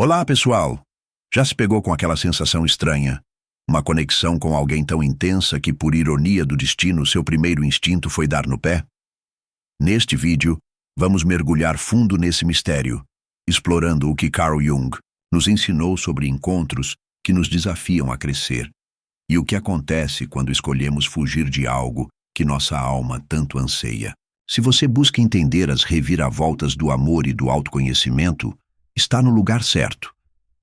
Olá, pessoal! Já se pegou com aquela sensação estranha? Uma conexão com alguém tão intensa que, por ironia do destino, seu primeiro instinto foi dar no pé? Neste vídeo, vamos mergulhar fundo nesse mistério, explorando o que Carl Jung nos ensinou sobre encontros que nos desafiam a crescer e o que acontece quando escolhemos fugir de algo que nossa alma tanto anseia. Se você busca entender as reviravoltas do amor e do autoconhecimento, está no lugar certo.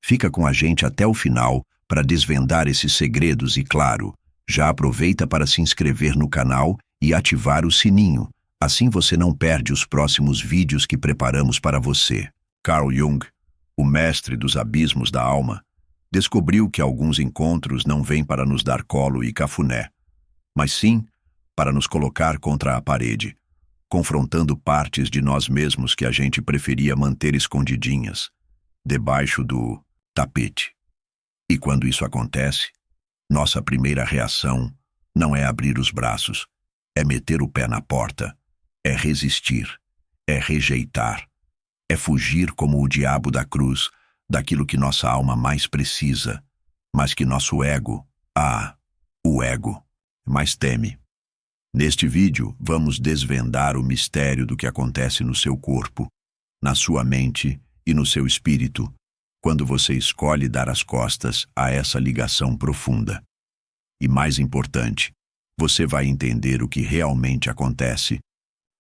Fica com a gente até o final para desvendar esses segredos e, claro, já aproveita para se inscrever no canal e ativar o sininho. Assim você não perde os próximos vídeos que preparamos para você. Carl Jung, o mestre dos abismos da alma, descobriu que alguns encontros não vêm para nos dar colo e cafuné, mas sim para nos colocar contra a parede, confrontando partes de nós mesmos que a gente preferia manter escondidinhas, debaixo do tapete. E quando isso acontece, nossa primeira reação não é abrir os braços, é meter o pé na porta, é resistir, é rejeitar, é fugir como o diabo da cruz, daquilo que nossa alma mais precisa, mas que nosso ego, o ego, mais teme. Neste vídeo, vamos desvendar o mistério do que acontece no seu corpo, na sua mente e no seu espírito, quando você escolhe dar as costas a essa ligação profunda. E mais importante, você vai entender o que realmente acontece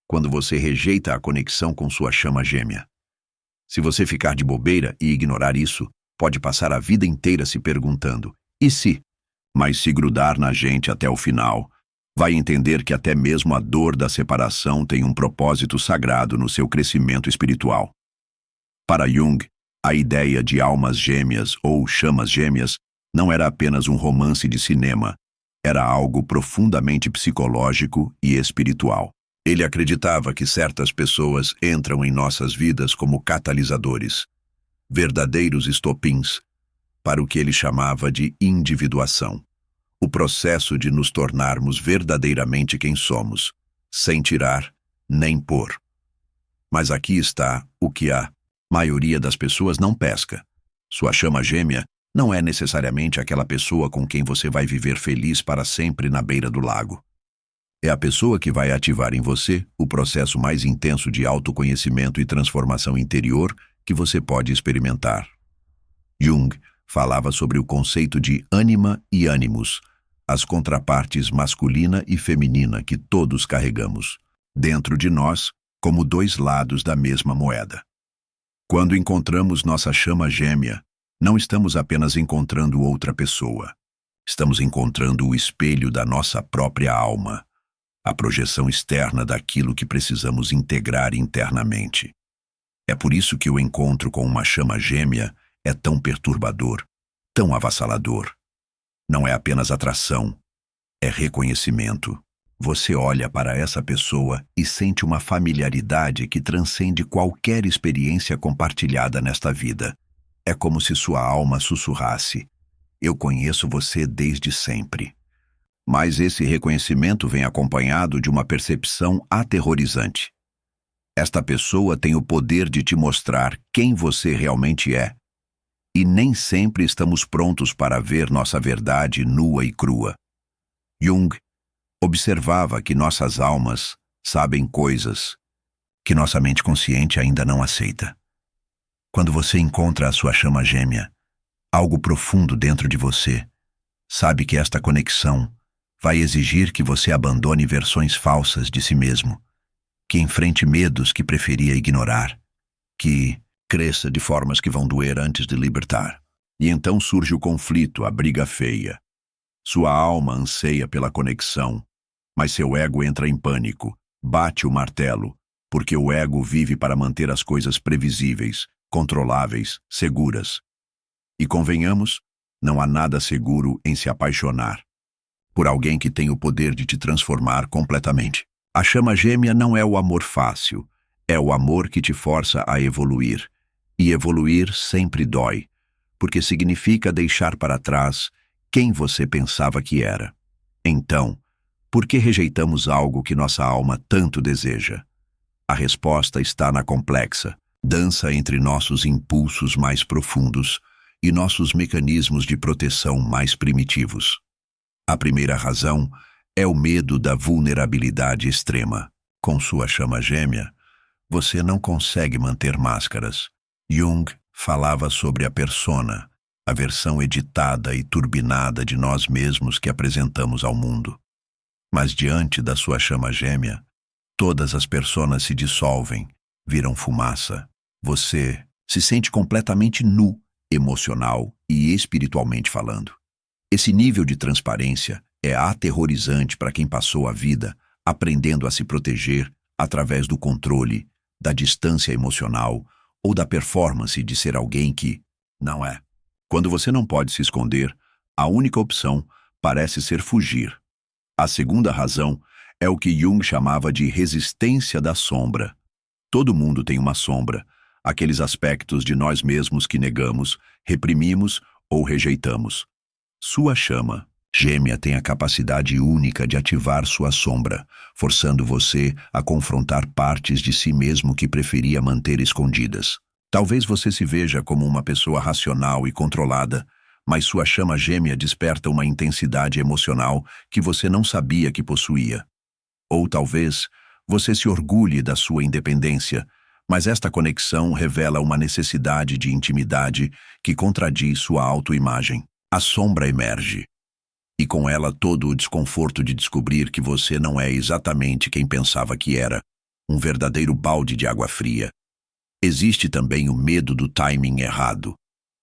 quando você rejeita a conexão com sua chama gêmea. Se você ficar de bobeira e ignorar isso, pode passar a vida inteira se perguntando, e se? Mas se grudar na gente até o final, vai entender que até mesmo a dor da separação tem um propósito sagrado no seu crescimento espiritual. Para Jung, a ideia de almas gêmeas ou chamas gêmeas não era apenas um romance de cinema, era algo profundamente psicológico e espiritual. Ele acreditava que certas pessoas entram em nossas vidas como catalisadores, verdadeiros estopins, para o que ele chamava de individuação, o processo de nos tornarmos verdadeiramente quem somos, sem tirar nem pôr. Mas aqui está o que a maioria das pessoas não pesca. Sua chama gêmea não é necessariamente aquela pessoa com quem você vai viver feliz para sempre na beira do lago. É a pessoa que vai ativar em você o processo mais intenso de autoconhecimento e transformação interior que você pode experimentar. Jung falava sobre o conceito de ânima e ânimos, as contrapartes masculina e feminina que todos carregamos, dentro de nós, como dois lados da mesma moeda. Quando encontramos nossa chama gêmea, não estamos apenas encontrando outra pessoa, estamos encontrando o espelho da nossa própria alma, a projeção externa daquilo que precisamos integrar internamente. É por isso que o encontro com uma chama gêmea é tão perturbador, tão avassalador. Não é apenas atração, é reconhecimento. Você olha para essa pessoa e sente uma familiaridade que transcende qualquer experiência compartilhada nesta vida. É como se sua alma sussurrasse: "Eu conheço você desde sempre." Mas esse reconhecimento vem acompanhado de uma percepção aterrorizante. Esta pessoa tem o poder de te mostrar quem você realmente é. E nem sempre estamos prontos para ver nossa verdade nua e crua. Jung observava que nossas almas sabem coisas que nossa mente consciente ainda não aceita. Quando você encontra a sua chama gêmea, algo profundo dentro de você sabe que esta conexão vai exigir que você abandone versões falsas de si mesmo, que enfrente medos que preferia ignorar, que cresça de formas que vão doer antes de libertar. E então surge o conflito, a briga feia. Sua alma anseia pela conexão, mas seu ego entra em pânico, bate o martelo, porque o ego vive para manter as coisas previsíveis, controláveis, seguras. E convenhamos, não há nada seguro em se apaixonar por alguém que tem o poder de te transformar completamente. A chama gêmea não é o amor fácil, é o amor que te força a evoluir. E evoluir sempre dói, porque significa deixar para trás quem você pensava que era. Então, por que rejeitamos algo que nossa alma tanto deseja? A resposta está na complexa, dança entre nossos impulsos mais profundos e nossos mecanismos de proteção mais primitivos. A primeira razão é o medo da vulnerabilidade extrema. Com sua chama gêmea, você não consegue manter máscaras. Jung falava sobre a persona, a versão editada e turbinada de nós mesmos que apresentamos ao mundo. Mas diante da sua chama gêmea, todas as personas se dissolvem, viram fumaça. Você se sente completamente nu, emocional e espiritualmente falando. Esse nível de transparência é aterrorizante para quem passou a vida aprendendo a se proteger através do controle, da distância emocional ou da performance de ser alguém que não é. Quando você não pode se esconder, a única opção parece ser fugir. A segunda razão é o que Jung chamava de resistência da sombra. Todo mundo tem uma sombra, aqueles aspectos de nós mesmos que negamos, reprimimos ou rejeitamos. Sua chama gêmea tem a capacidade única de ativar sua sombra, forçando você a confrontar partes de si mesmo que preferia manter escondidas. Talvez você se veja como uma pessoa racional e controlada, mas sua chama gêmea desperta uma intensidade emocional que você não sabia que possuía. Ou talvez você se orgulhe da sua independência, mas esta conexão revela uma necessidade de intimidade que contradiz sua autoimagem. A sombra emerge, e com ela todo o desconforto de descobrir que você não é exatamente quem pensava que era, um verdadeiro balde de água fria. Existe também o medo do timing errado.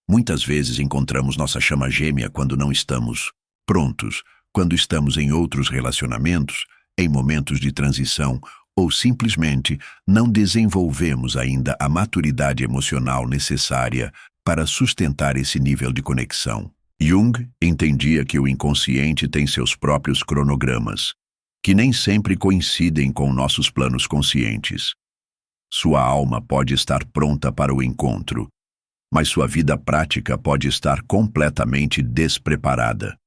Muitas vezes encontramos nossa chama gêmea quando não estamos prontos, quando estamos em outros relacionamentos, em momentos de transição, ou simplesmente não desenvolvemos ainda a maturidade emocional necessária para sustentar esse nível de conexão. Jung entendia que o inconsciente tem seus próprios cronogramas, que nem sempre coincidem com nossos planos conscientes. Sua alma pode estar pronta para o encontro, mas sua vida prática pode estar completamente despreparada.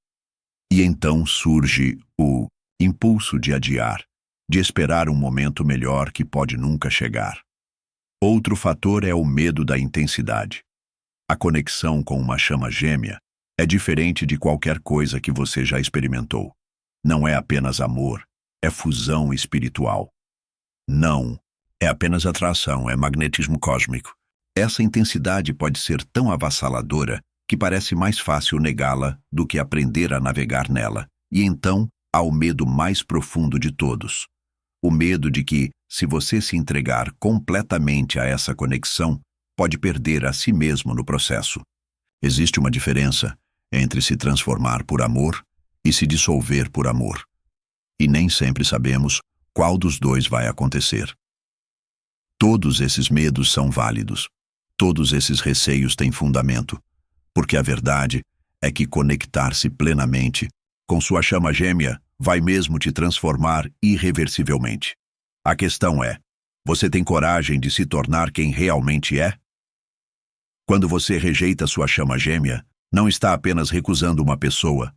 E então surge o impulso de adiar, de esperar um momento melhor que pode nunca chegar. Outro fator é o medo da intensidade. A conexão com uma chama gêmea é diferente de qualquer coisa que você já experimentou. Não é apenas amor, é fusão espiritual. Não é apenas atração, é magnetismo cósmico. Essa intensidade pode ser tão avassaladora que parece mais fácil negá-la do que aprender a navegar nela. E então há o medo mais profundo de todos. O medo de que, se você se entregar completamente a essa conexão, pode perder a si mesmo no processo. Existe uma diferença entre se transformar por amor e se dissolver por amor. E nem sempre sabemos qual dos dois vai acontecer. Todos esses medos são válidos. Todos esses receios têm fundamento, porque a verdade é que conectar-se plenamente com sua chama gêmea vai mesmo te transformar irreversivelmente. A questão é, você tem coragem de se tornar quem realmente é? Quando você rejeita sua chama gêmea, não está apenas recusando uma pessoa,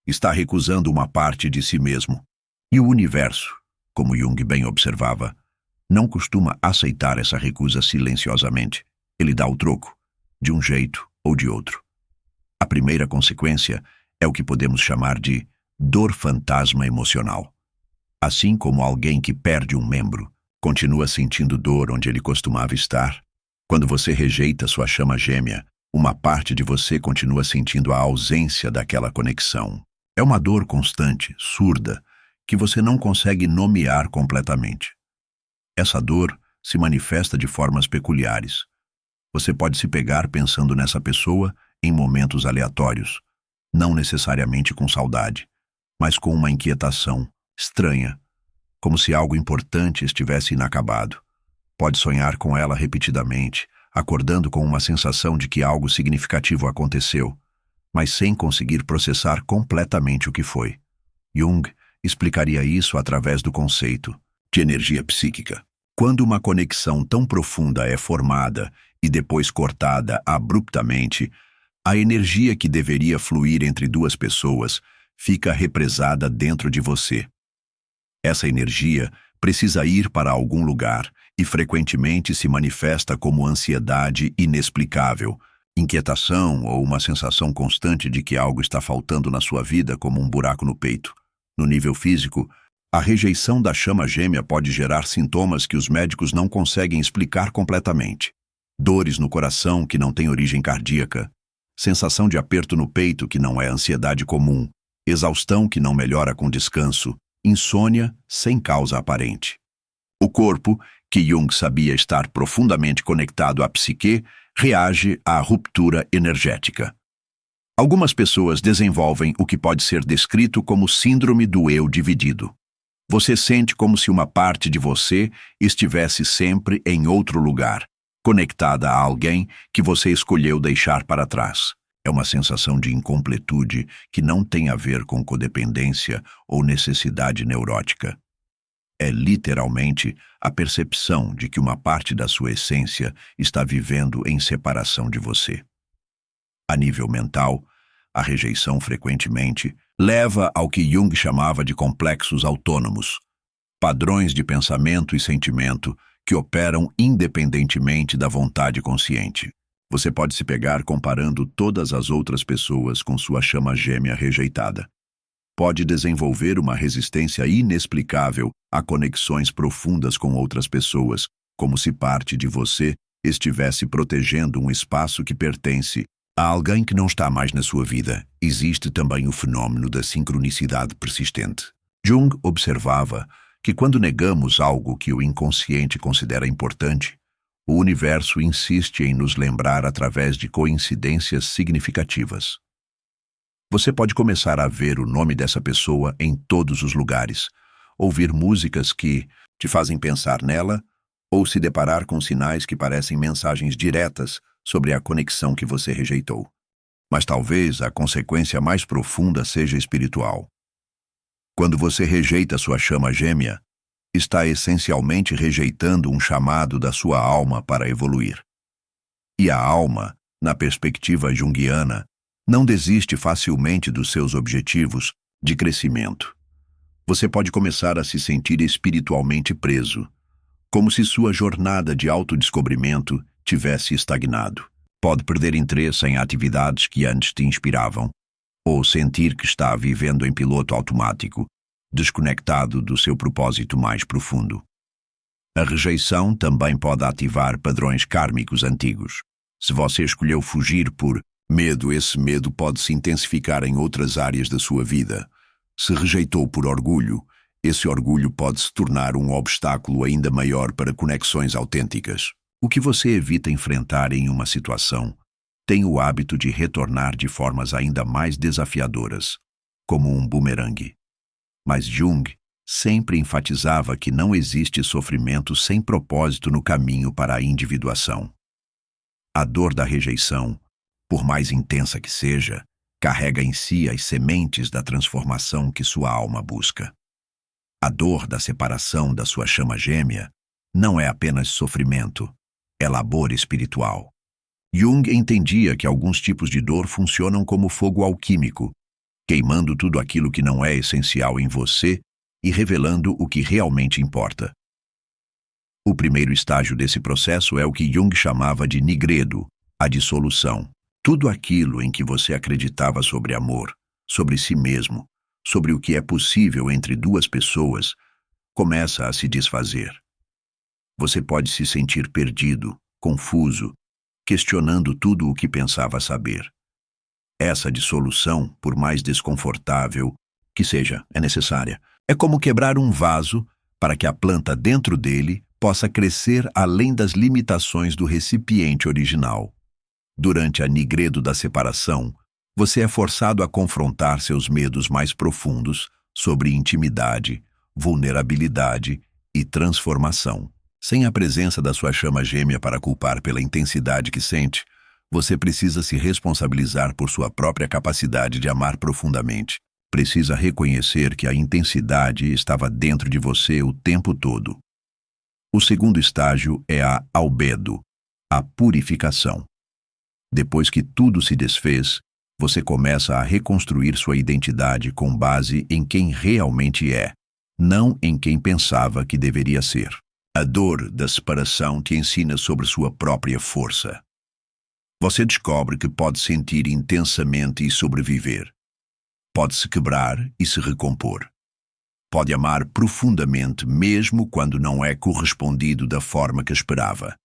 está recusando uma parte de si mesmo. E o universo, como Jung bem observava, não costuma aceitar essa recusa silenciosamente. Ele dá o troco, de um jeito ou de outro. A primeira consequência é o que podemos chamar de dor fantasma emocional. Assim como alguém que perde um membro continua sentindo dor onde ele costumava estar, quando você rejeita sua chama gêmea, uma parte de você continua sentindo a ausência daquela conexão. É uma dor constante, surda, que você não consegue nomear completamente. Essa dor se manifesta de formas peculiares. Você pode se pegar pensando nessa pessoa em momentos aleatórios, não necessariamente com saudade, mas com uma inquietação estranha, como se algo importante estivesse inacabado. Pode sonhar com ela repetidamente, acordando com uma sensação de que algo significativo aconteceu, mas sem conseguir processar completamente o que foi. Jung explicaria isso através do conceito de energia psíquica. Quando uma conexão tão profunda é formada e depois cortada abruptamente, a energia que deveria fluir entre duas pessoas fica represada dentro de você. Essa energia precisa ir para algum lugar e frequentemente se manifesta como ansiedade inexplicável, inquietação ou uma sensação constante de que algo está faltando na sua vida, como um buraco no peito. No nível físico, a rejeição da chama gêmea pode gerar sintomas que os médicos não conseguem explicar completamente. Dores no coração que não têm origem cardíaca, sensação de aperto no peito que não é ansiedade comum, exaustão que não melhora com descanso, insônia sem causa aparente. O corpo, que Jung sabia estar profundamente conectado à psique, reage à ruptura energética. Algumas pessoas desenvolvem o que pode ser descrito como síndrome do eu dividido. Você sente como se uma parte de você estivesse sempre em outro lugar, conectada a alguém que você escolheu deixar para trás. É uma sensação de incompletude que não tem a ver com codependência ou necessidade neurótica. É literalmente a percepção de que uma parte da sua essência está vivendo em separação de você. A nível mental, a rejeição frequentemente leva ao que Jung chamava de complexos autônomos, padrões de pensamento e sentimento que operam independentemente da vontade consciente. Você pode se pegar comparando todas as outras pessoas com sua chama gêmea rejeitada. Pode desenvolver uma resistência inexplicável a conexões profundas com outras pessoas, como se parte de você estivesse protegendo um espaço que pertence a alguém que não está mais na sua vida. Existe também o fenômeno da sincronicidade persistente. Jung observava que quando negamos algo que o inconsciente considera importante, o universo insiste em nos lembrar através de coincidências significativas. Você pode começar a ver o nome dessa pessoa em todos os lugares, ouvir músicas que te fazem pensar nela, ou se deparar com sinais que parecem mensagens diretas sobre a conexão que você rejeitou. Mas talvez a consequência mais profunda seja espiritual. Quando você rejeita sua chama gêmea, está essencialmente rejeitando um chamado da sua alma para evoluir. E a alma, na perspectiva junguiana, não desiste facilmente dos seus objetivos de crescimento. Você pode começar a se sentir espiritualmente preso, como se sua jornada de autodescobrimento tivesse estagnado. Pode perder interesse em atividades que antes te inspiravam, ou sentir que está vivendo em piloto automático, desconectado do seu propósito mais profundo. A rejeição também pode ativar padrões kármicos antigos. Se você escolheu fugir por medo, esse medo pode se intensificar em outras áreas da sua vida. Se rejeitou por orgulho, esse orgulho pode se tornar um obstáculo ainda maior para conexões autênticas. O que você evita enfrentar em uma situação tem o hábito de retornar de formas ainda mais desafiadoras, como um bumerangue. Mas Jung sempre enfatizava que não existe sofrimento sem propósito no caminho para a individuação. A dor da rejeição, por mais intensa que seja, carrega em si as sementes da transformação que sua alma busca. A dor da separação da sua chama gêmea não é apenas sofrimento, é labor espiritual. Jung entendia que alguns tipos de dor funcionam como fogo alquímico, queimando tudo aquilo que não é essencial em você e revelando o que realmente importa. O primeiro estágio desse processo é o que Jung chamava de nigredo, a dissolução. Tudo aquilo em que você acreditava sobre amor, sobre si mesmo, sobre o que é possível entre duas pessoas, começa a se desfazer. Você pode se sentir perdido, confuso, questionando tudo o que pensava saber. Essa dissolução, por mais desconfortável que seja, é necessária. É como quebrar um vaso para que a planta dentro dele possa crescer além das limitações do recipiente original. Durante a nigredo da separação, você é forçado a confrontar seus medos mais profundos sobre intimidade, vulnerabilidade e transformação. Sem a presença da sua chama gêmea para culpar pela intensidade que sente, você precisa se responsabilizar por sua própria capacidade de amar profundamente. Precisa reconhecer que a intensidade estava dentro de você o tempo todo. O segundo estágio é a albedo, a purificação. Depois que tudo se desfez, você começa a reconstruir sua identidade com base em quem realmente é, não em quem pensava que deveria ser. A dor da separação te ensina sobre sua própria força. Você descobre que pode sentir intensamente e sobreviver. Pode se quebrar e se recompor. Pode amar profundamente mesmo quando não é correspondido da forma que esperava.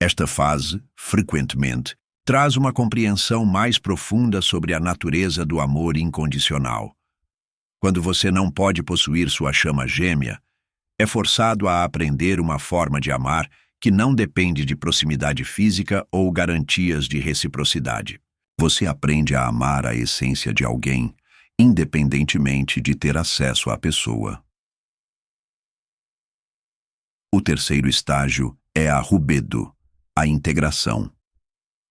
Esta fase, frequentemente, traz uma compreensão mais profunda sobre a natureza do amor incondicional. Quando você não pode possuir sua chama gêmea, é forçado a aprender uma forma de amar que não depende de proximidade física ou garantias de reciprocidade. Você aprende a amar a essência de alguém, independentemente de ter acesso à pessoa. O terceiro estágio é a rubedo, a integração.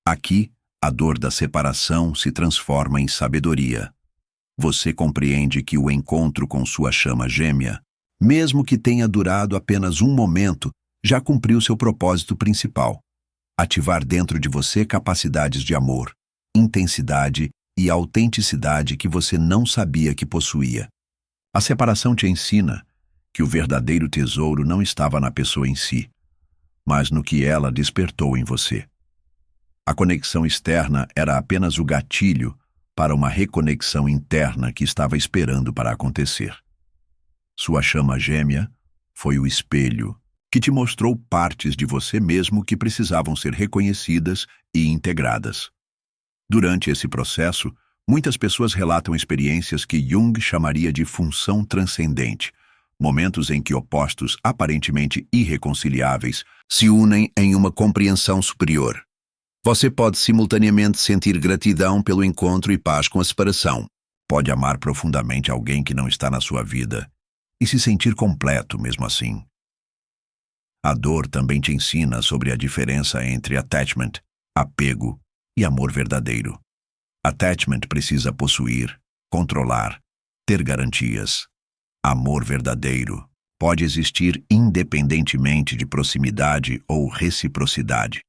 Aqui, a dor da separação se transforma em sabedoria. Você compreende que o encontro com sua chama gêmea, mesmo que tenha durado apenas um momento, já cumpriu seu propósito principal: ativar dentro de você capacidades de amor, intensidade e autenticidade que você não sabia que possuía. A separação te ensina que o verdadeiro tesouro não estava na pessoa em si, mas no que ela despertou em você. A conexão externa era apenas o gatilho para uma reconexão interna que estava esperando para acontecer. Sua chama gêmea foi o espelho que te mostrou partes de você mesmo que precisavam ser reconhecidas e integradas. Durante esse processo, muitas pessoas relatam experiências que Jung chamaria de função transcendente, momentos em que opostos aparentemente irreconciliáveis se unem em uma compreensão superior. Você pode simultaneamente sentir gratidão pelo encontro e paz com a separação. Pode amar profundamente alguém que não está na sua vida e se sentir completo mesmo assim. A dor também te ensina sobre a diferença entre attachment, apego, e amor verdadeiro. Attachment precisa possuir, controlar, ter garantias. Amor verdadeiro pode existir independentemente de proximidade ou reciprocidade.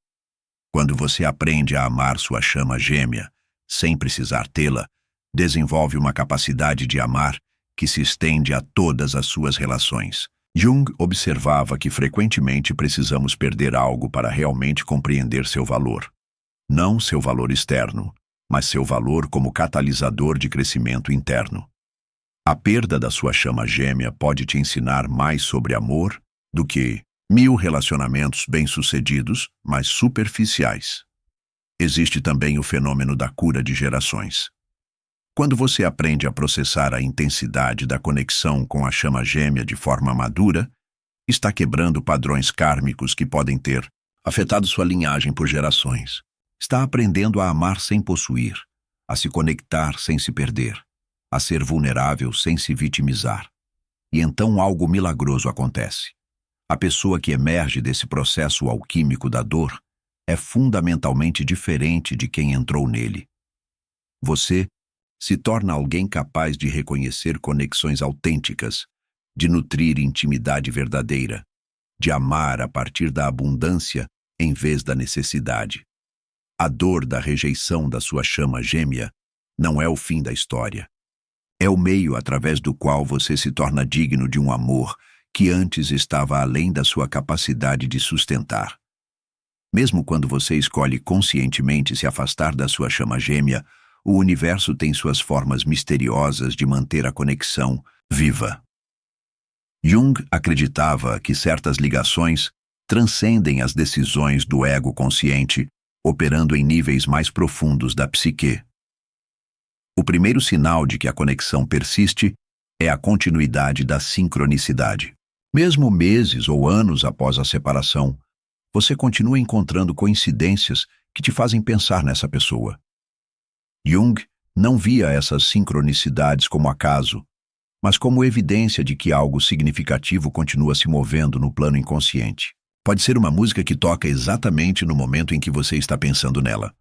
Quando você aprende a amar sua chama gêmea, sem precisar tê-la, desenvolve uma capacidade de amar que se estende a todas as suas relações. Jung observava que frequentemente precisamos perder algo para realmente compreender seu valor. Não seu valor externo, mas seu valor como catalisador de crescimento interno. A perda da sua chama gêmea pode te ensinar mais sobre amor do que 1000 relacionamentos bem-sucedidos, mas superficiais. Existe também o fenômeno da cura de gerações. Quando você aprende a processar a intensidade da conexão com a chama gêmea de forma madura, está quebrando padrões kármicos que podem ter afetado sua linhagem por gerações. Está aprendendo a amar sem possuir, a se conectar sem se perder, a ser vulnerável sem se vitimizar. E então algo milagroso acontece. A pessoa que emerge desse processo alquímico da dor é fundamentalmente diferente de quem entrou nele. Você se torna alguém capaz de reconhecer conexões autênticas, de nutrir intimidade verdadeira, de amar a partir da abundância em vez da necessidade. A dor da rejeição da sua chama gêmea não é o fim da história. É o meio através do qual você se torna digno de um amor que antes estava além da sua capacidade de sustentar. Mesmo quando você escolhe conscientemente se afastar da sua chama gêmea, o universo tem suas formas misteriosas de manter a conexão viva. Jung acreditava que certas ligações transcendem as decisões do ego consciente, operando em níveis mais profundos da psique. O primeiro sinal de que a conexão persiste é a continuidade da sincronicidade. Mesmo meses ou anos após a separação, você continua encontrando coincidências que te fazem pensar nessa pessoa. Jung não via essas sincronicidades como acaso, mas como evidência de que algo significativo continua se movendo no plano inconsciente. Pode ser uma música que toca exatamente no momento em que você está pensando nela.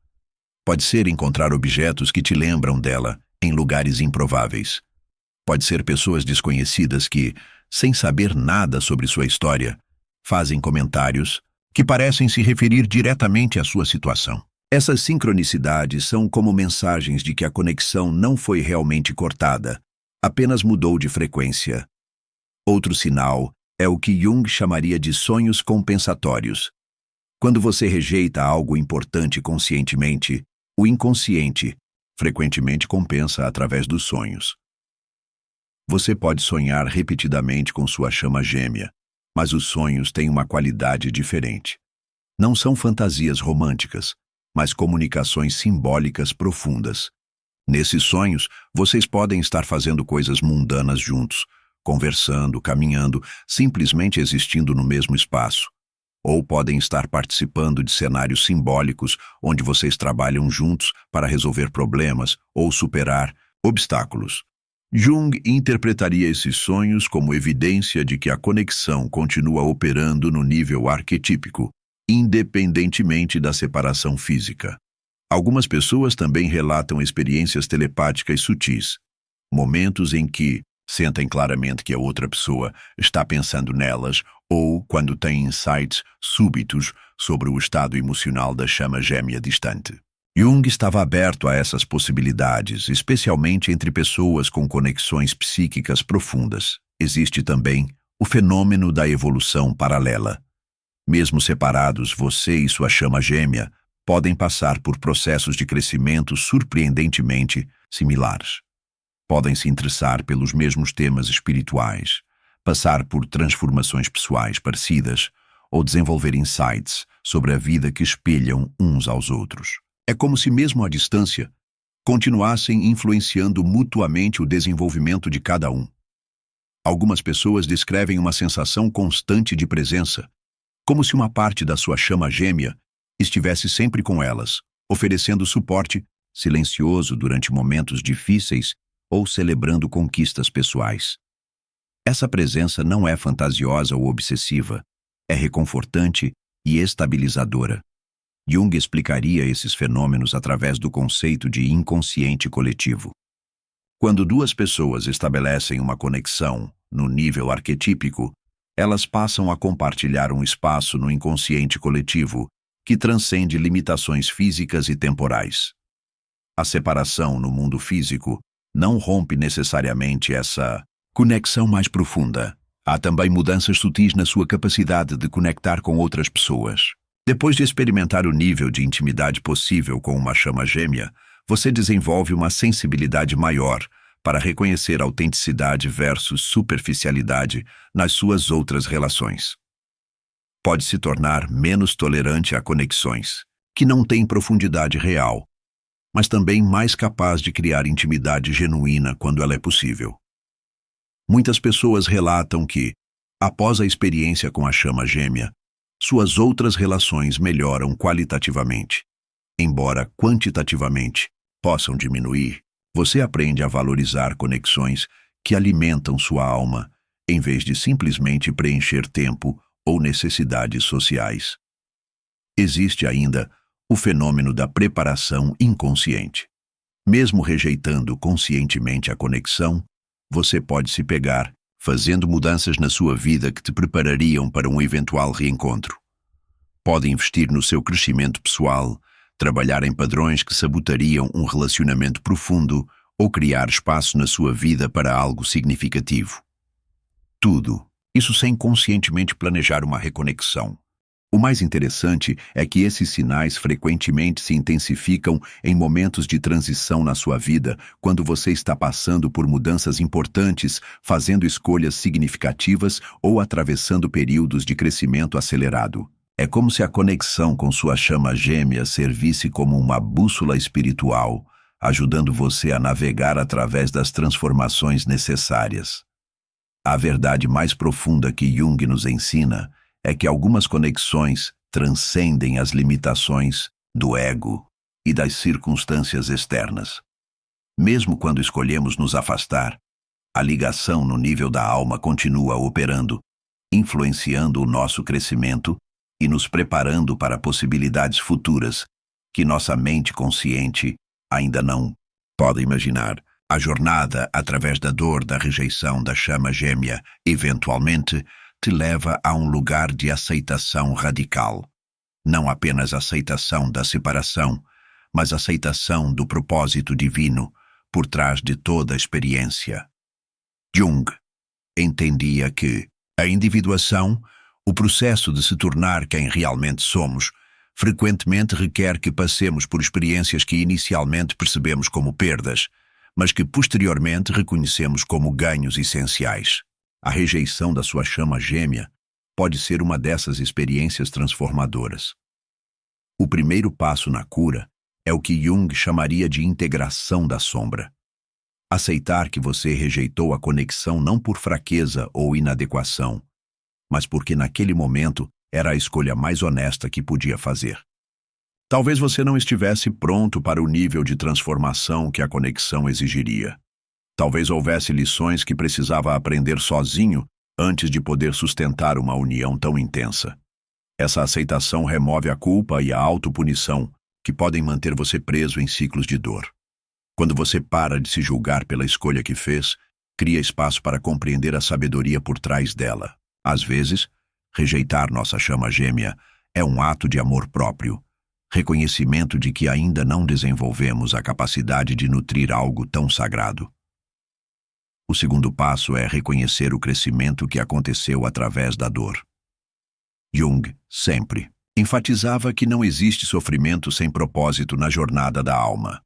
Pode ser encontrar objetos que te lembram dela em lugares improváveis. Pode ser pessoas desconhecidas que, sem saber nada sobre sua história, fazem comentários que parecem se referir diretamente à sua situação. Essas sincronicidades são como mensagens de que a conexão não foi realmente cortada, apenas mudou de frequência. Outro sinal é o que Jung chamaria de sonhos compensatórios. Quando você rejeita algo importante conscientemente, o inconsciente frequentemente compensa através dos sonhos. Você pode sonhar repetidamente com sua chama gêmea, mas os sonhos têm uma qualidade diferente. Não são fantasias românticas, mas comunicações simbólicas profundas. Nesses sonhos, vocês podem estar fazendo coisas mundanas juntos, conversando, caminhando, simplesmente existindo no mesmo espaço. Ou podem estar participando de cenários simbólicos onde vocês trabalham juntos para resolver problemas ou superar obstáculos. Jung interpretaria esses sonhos como evidência de que a conexão continua operando no nível arquetípico, independentemente da separação física. Algumas pessoas também relatam experiências telepáticas sutis, momentos em que sentem claramente que a outra pessoa está pensando nelas ou quando têm insights súbitos sobre o estado emocional da chama gêmea distante. Jung estava aberto a essas possibilidades, especialmente entre pessoas com conexões psíquicas profundas. Existe também o fenômeno da evolução paralela. Mesmo separados, você e sua chama gêmea podem passar por processos de crescimento surpreendentemente similares. Podem se interessar pelos mesmos temas espirituais, passar por transformações pessoais parecidas ou desenvolver insights sobre a vida que espelham uns aos outros. É como se mesmo à distância, continuassem influenciando mutuamente o desenvolvimento de cada um. Algumas pessoas descrevem uma sensação constante de presença, como se uma parte da sua chama gêmea estivesse sempre com elas, oferecendo suporte silencioso durante momentos difíceis ou celebrando conquistas pessoais. Essa presença não é fantasiosa ou obsessiva, é reconfortante e estabilizadora. Jung explicaria esses fenômenos através do conceito de inconsciente coletivo. Quando duas pessoas estabelecem uma conexão no nível arquetípico, elas passam a compartilhar um espaço no inconsciente coletivo que transcende limitações físicas e temporais. A separação no mundo físico não rompe necessariamente essa conexão mais profunda. Há também mudanças sutis na sua capacidade de conectar com outras pessoas. Depois de experimentar o nível de intimidade possível com uma chama gêmea, você desenvolve uma sensibilidade maior para reconhecer autenticidade versus superficialidade nas suas outras relações. Pode se tornar menos tolerante a conexões que não têm profundidade real, mas também mais capaz de criar intimidade genuína quando ela é possível. Muitas pessoas relatam que, após a experiência com a chama gêmea, suas outras relações melhoram qualitativamente. Embora quantitativamente possam diminuir, você aprende a valorizar conexões que alimentam sua alma, em vez de simplesmente preencher tempo ou necessidades sociais. Existe ainda o fenômeno da preparação inconsciente. Mesmo rejeitando conscientemente a conexão, você pode se pegar fazendo mudanças na sua vida que te preparariam para um eventual reencontro. Pode investir no seu crescimento pessoal, trabalhar em padrões que sabotariam um relacionamento profundo ou criar espaço na sua vida para algo significativo. Tudo isso sem conscientemente planejar uma reconexão. O mais interessante é que esses sinais frequentemente se intensificam em momentos de transição na sua vida, quando você está passando por mudanças importantes, fazendo escolhas significativas ou atravessando períodos de crescimento acelerado. É como se a conexão com sua chama gêmea servisse como uma bússola espiritual, ajudando você a navegar através das transformações necessárias. A verdade mais profunda que Jung nos ensina é que algumas conexões transcendem as limitações do ego e das circunstâncias externas. Mesmo quando escolhemos nos afastar, a ligação no nível da alma continua operando, influenciando o nosso crescimento e nos preparando para possibilidades futuras que nossa mente consciente ainda não pode imaginar. A jornada através da dor da rejeição da chama gêmea eventualmente te leva a um lugar de aceitação radical. Não apenas aceitação da separação, mas aceitação do propósito divino por trás de toda a experiência. Jung Entendia que a individuação, o processo de se tornar quem realmente somos, frequentemente requer que passemos por experiências que inicialmente percebemos como perdas, mas que posteriormente reconhecemos como ganhos essenciais. A rejeição da sua chama gêmea pode ser uma dessas experiências transformadoras. O primeiro passo na cura é o que Jung chamaria de integração da sombra. Aceitar que você rejeitou a conexão não por fraqueza ou inadequação, mas porque naquele momento era a escolha mais honesta que podia fazer. Talvez você não estivesse pronto para o nível de transformação que a conexão exigiria. Talvez houvesse lições que precisava aprender sozinho antes de poder sustentar uma união tão intensa. Essa aceitação remove a culpa e a autopunição que podem manter você preso em ciclos de dor. Quando você para de se julgar pela escolha que fez, cria espaço para compreender a sabedoria por trás dela. Às vezes, rejeitar nossa chama gêmea é um ato de amor próprio, reconhecimento de que ainda não desenvolvemos a capacidade de nutrir algo tão sagrado. O segundo passo é reconhecer o crescimento que aconteceu através da dor. Jung sempre enfatizava que não existe sofrimento sem propósito na jornada da alma.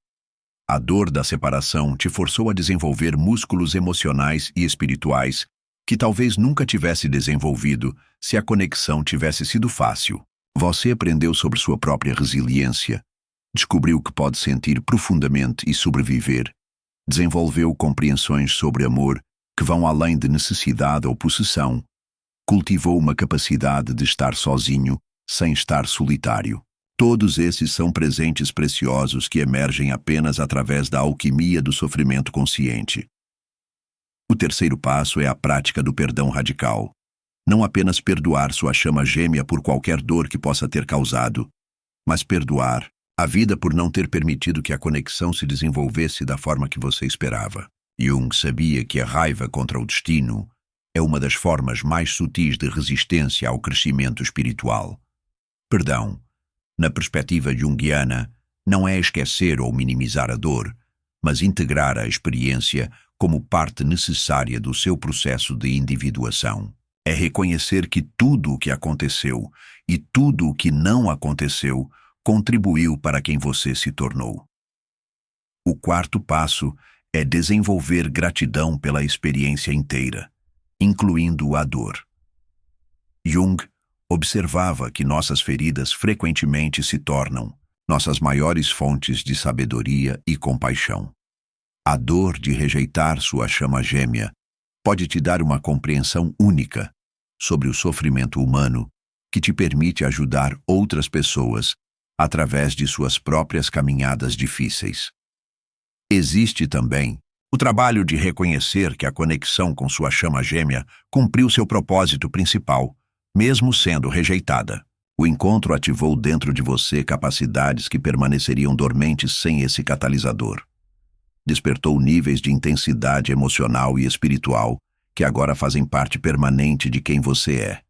A dor da separação te forçou a desenvolver músculos emocionais e espirituais que talvez nunca tivesse desenvolvido se a conexão tivesse sido fácil. Você aprendeu sobre sua própria resiliência, descobriu que pode sentir profundamente e sobreviver, desenvolveu compreensões sobre amor que vão além de necessidade ou possessão, cultivou uma capacidade de estar sozinho sem estar solitário. Todos esses são presentes preciosos que emergem apenas através da alquimia do sofrimento consciente. O terceiro passo é a prática do perdão radical. Não apenas perdoar sua chama gêmea por qualquer dor que possa ter causado, mas perdoar a vida por não ter permitido que a conexão se desenvolvesse da forma que você esperava. Jung sabia que a raiva contra o destino é uma das formas mais sutis de resistência ao crescimento espiritual. Perdão, na perspectiva junguiana, não é esquecer ou minimizar a dor, mas integrar a experiência como parte necessária do seu processo de individuação. É reconhecer que tudo o que aconteceu e tudo o que não aconteceu contribuiu para quem você se tornou. O quarto passo é desenvolver gratidão pela experiência inteira, incluindo a dor. Jung observava que nossas feridas frequentemente se tornam nossas maiores fontes de sabedoria e compaixão. A dor de rejeitar sua chama gêmea pode te dar uma compreensão única sobre o sofrimento humano que te permite ajudar outras pessoas através de suas próprias caminhadas difíceis. Existe também o trabalho de reconhecer que a conexão com sua chama gêmea cumpriu seu propósito principal, mesmo sendo rejeitada. O encontro ativou dentro de você capacidades que permaneceriam dormentes sem esse catalisador. Despertou níveis de intensidade emocional e espiritual que agora fazem parte permanente de quem você é.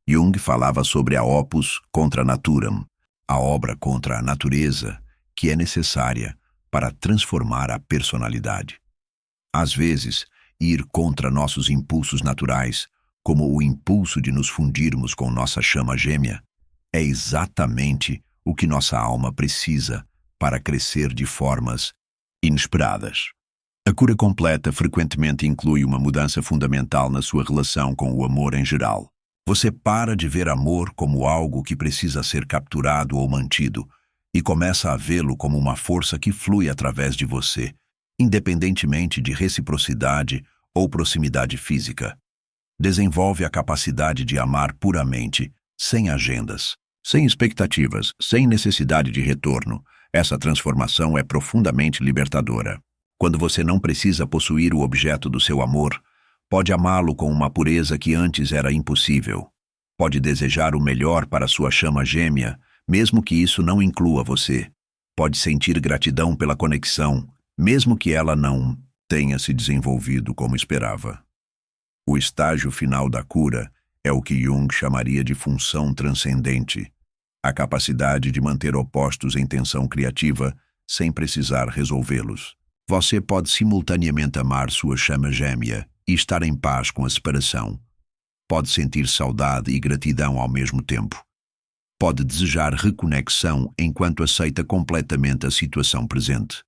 Jung falava sobre a opus contra naturam, a obra contra a natureza, que é necessária para transformar a personalidade. Às vezes, ir contra nossos impulsos naturais, como o impulso de nos fundirmos com nossa chama gêmea, é exatamente o que nossa alma precisa para crescer de formas inesperadas. A cura completa frequentemente inclui uma mudança fundamental na sua relação com o amor em geral. Você para de ver amor como algo que precisa ser capturado ou mantido e começa a vê-lo como uma força que flui através de você, independentemente de reciprocidade ou proximidade física. Desenvolve a capacidade de amar puramente, sem agendas, sem expectativas, sem necessidade de retorno. Essa transformação é profundamente libertadora. Quando você não precisa possuir o objeto do seu amor, pode amá-lo com uma pureza que antes era impossível. Pode desejar o melhor para sua chama gêmea, mesmo que isso não inclua você. Pode sentir gratidão pela conexão, mesmo que ela não tenha se desenvolvido como esperava. O estágio final da cura é o que Jung chamaria de função transcendente, a capacidade de manter opostos em tensão criativa sem precisar resolvê-los. Você pode simultaneamente amar sua chama gêmea e estar em paz com a separação. Pode sentir saudade e gratidão ao mesmo tempo. Pode desejar reconexão enquanto aceita completamente a situação presente.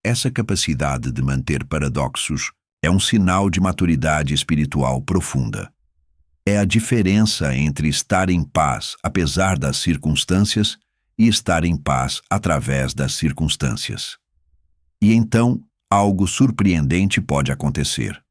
Essa capacidade de manter paradoxos é um sinal de maturidade espiritual profunda. É a diferença entre estar em paz apesar das circunstâncias e estar em paz através das circunstâncias. E então, algo surpreendente pode acontecer.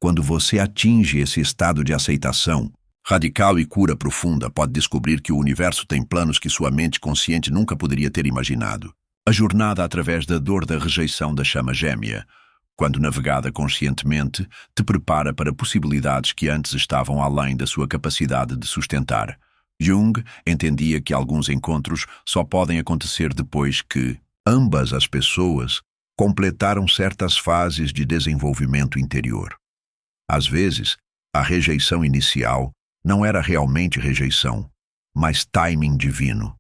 Quando você atinge esse estado de aceitação radical e cura profunda, pode descobrir que o universo tem planos que sua mente consciente nunca poderia ter imaginado. A jornada através da dor da rejeição da chama gêmea, quando navegada conscientemente, te prepara para possibilidades que antes estavam além da sua capacidade de sustentar. Jung entendia que alguns encontros só podem acontecer depois que ambas as pessoas completaram certas fases de desenvolvimento interior. Às vezes, a rejeição inicial não era realmente rejeição, mas timing divino.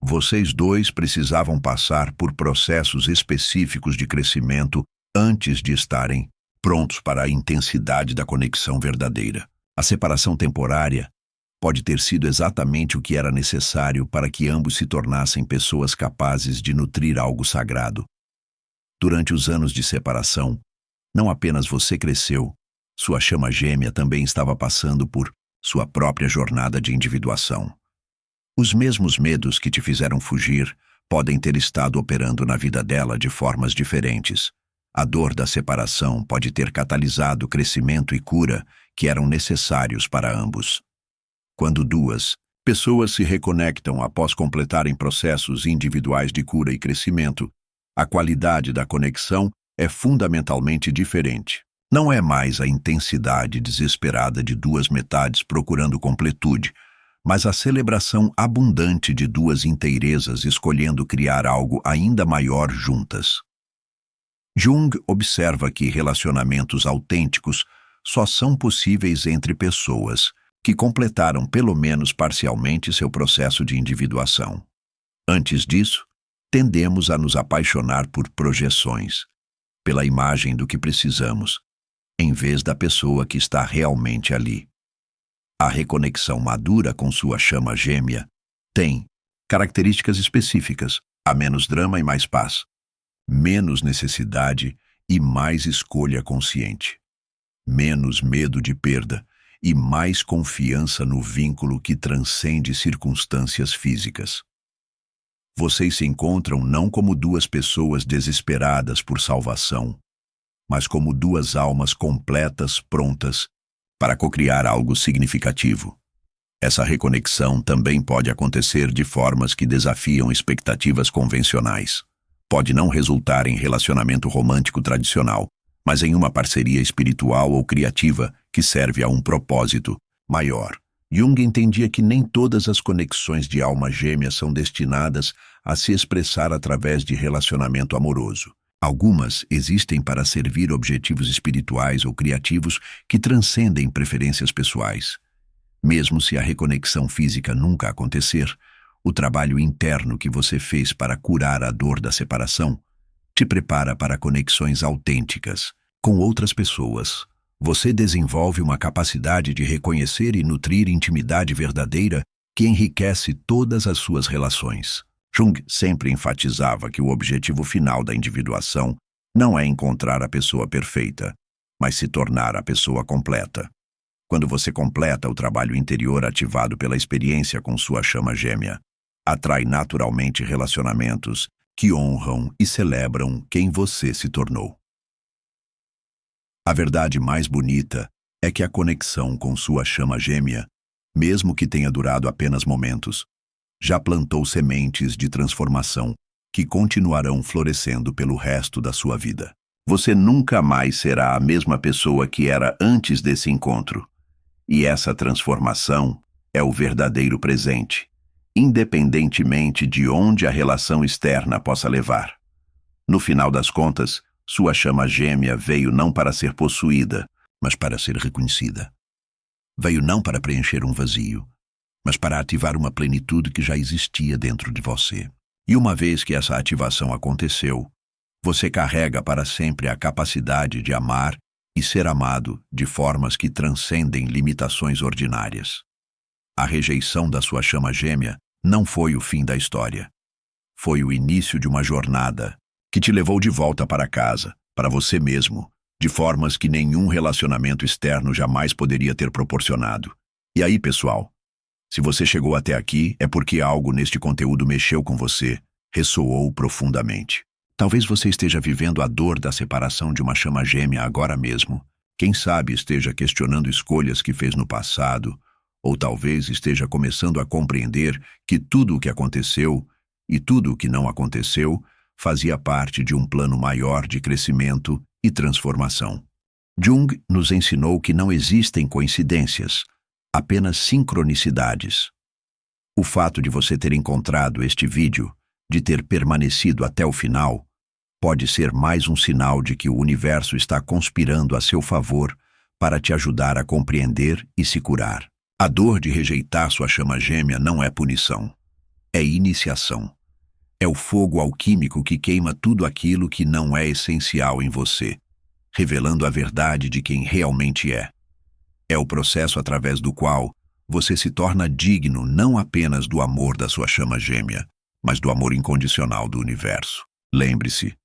Vocês dois precisavam passar por processos específicos de crescimento antes de estarem prontos para a intensidade da conexão verdadeira. A separação temporária pode ter sido exatamente o que era necessário para que ambos se tornassem pessoas capazes de nutrir algo sagrado. Durante os anos de separação, não apenas você cresceu, sua chama gêmea também estava passando por sua própria jornada de individuação. Os mesmos medos que te fizeram fugir podem ter estado operando na vida dela de formas diferentes. A dor da separação pode ter catalisado crescimento e cura que eram necessários para ambos. Quando duas pessoas se reconectam após completarem processos individuais de cura e crescimento, a qualidade da conexão é fundamentalmente diferente. Não é mais a intensidade desesperada de duas metades procurando completude, mas a celebração abundante de duas inteirezas escolhendo criar algo ainda maior juntas. Jung observa que relacionamentos autênticos só são possíveis entre pessoas que completaram pelo menos parcialmente seu processo de individuação. Antes disso, tendemos a nos apaixonar por projeções, pela imagem do que precisamos, em vez da pessoa que está realmente ali. A reconexão madura com sua chama gêmea tem características específicas: há menos drama e mais paz, menos necessidade e mais escolha consciente, menos medo de perda e mais confiança no vínculo que transcende circunstâncias físicas. Vocês se encontram não como duas pessoas desesperadas por salvação, mas como duas almas completas prontas para cocriar algo significativo. Essa reconexão também pode acontecer de formas que desafiam expectativas convencionais. Pode não resultar em relacionamento romântico tradicional, mas em uma parceria espiritual ou criativa que serve a um propósito maior. Jung entendia que nem todas as conexões de alma gêmea são destinadas a se expressar através de relacionamento amoroso. Algumas existem para servir objetivos espirituais ou criativos que transcendem preferências pessoais. Mesmo se a reconexão física nunca acontecer, o trabalho interno que você fez para curar a dor da separação te prepara para conexões autênticas com outras pessoas. Você desenvolve uma capacidade de reconhecer e nutrir intimidade verdadeira que enriquece todas as suas relações. Jung sempre enfatizava que o objetivo final da individuação não é encontrar a pessoa perfeita, mas se tornar a pessoa completa. Quando você completa o trabalho interior ativado pela experiência com sua chama gêmea, atrai naturalmente relacionamentos que honram e celebram quem você se tornou. A verdade mais bonita é que a conexão com sua chama gêmea, mesmo que tenha durado apenas momentos, já plantou sementes de transformação que continuarão florescendo pelo resto da sua vida. Você nunca mais será a mesma pessoa que era antes desse encontro. E essa transformação é o verdadeiro presente, independentemente de onde a relação externa possa levar. No final das contas, sua chama gêmea veio não para ser possuída, mas para ser reconhecida. Veio não para preencher um vazio, mas para ativar uma plenitude que já existia dentro de você. E uma vez que essa ativação aconteceu, você carrega para sempre a capacidade de amar e ser amado de formas que transcendem limitações ordinárias. A rejeição da sua chama gêmea não foi o fim da história. Foi o início de uma jornada que te levou de volta para casa, para você mesmo, de formas que nenhum relacionamento externo jamais poderia ter proporcionado. E aí, pessoal, se você chegou até aqui, é porque algo neste conteúdo mexeu com você, ressoou profundamente. Talvez você esteja vivendo a dor da separação de uma chama gêmea agora mesmo. Quem sabe esteja questionando escolhas que fez no passado, ou talvez esteja começando a compreender que tudo o que aconteceu e tudo o que não aconteceu fazia parte de um plano maior de crescimento e transformação. Jung nos ensinou que não existem coincidências, apenas sincronicidades. O fato de você ter encontrado este vídeo, de ter permanecido até o final, pode ser mais um sinal de que o universo está conspirando a seu favor para te ajudar a compreender e se curar. A dor de rejeitar sua chama gêmea não é punição, é iniciação. É o fogo alquímico que queima tudo aquilo que não é essencial em você, revelando a verdade de quem realmente é. É o processo através do qual você se torna digno não apenas do amor da sua chama gêmea, mas do amor incondicional do universo. Lembre-se,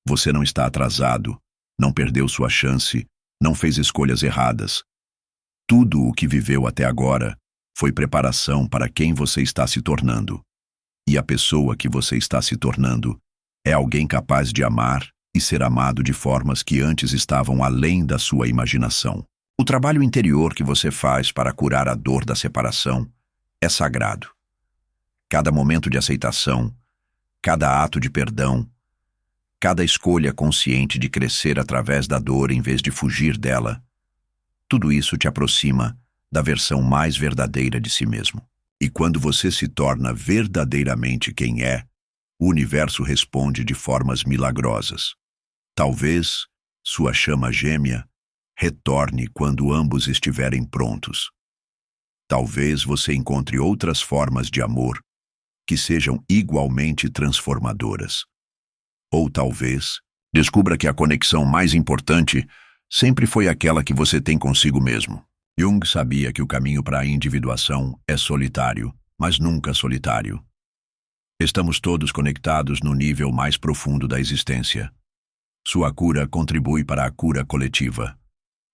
você não está atrasado, não perdeu sua chance, não fez escolhas erradas. Tudo o que viveu até agora foi preparação para quem você está se tornando. E a pessoa que você está se tornando é alguém capaz de amar e ser amado de formas que antes estavam além da sua imaginação. O trabalho interior que você faz para curar a dor da separação é sagrado. Cada momento de aceitação, cada ato de perdão, cada escolha consciente de crescer através da dor em vez de fugir dela, tudo isso te aproxima da versão mais verdadeira de si mesmo. E quando você se torna verdadeiramente quem é, o universo responde de formas milagrosas. Talvez sua chama gêmea retorne quando ambos estiverem prontos. Talvez você encontre outras formas de amor que sejam igualmente transformadoras. Ou talvez descubra que a conexão mais importante sempre foi aquela que você tem consigo mesmo. Jung sabia que o caminho para a individuação é solitário, mas nunca solitário. Estamos todos conectados no nível mais profundo da existência. Sua cura contribui para a cura coletiva.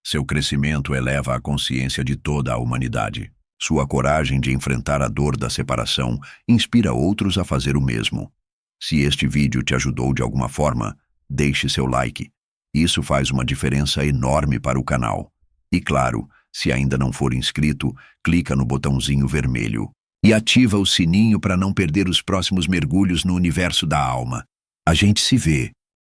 Seu crescimento eleva a consciência de toda a humanidade. Sua coragem de enfrentar a dor da separação inspira outros a fazer o mesmo. Se este vídeo te ajudou de alguma forma, deixe seu like. Isso faz uma diferença enorme para o canal. E claro, se ainda não for inscrito, clica no botãozinho vermelho e ativa o sininho para não perder os próximos mergulhos no universo da alma. A gente se vê.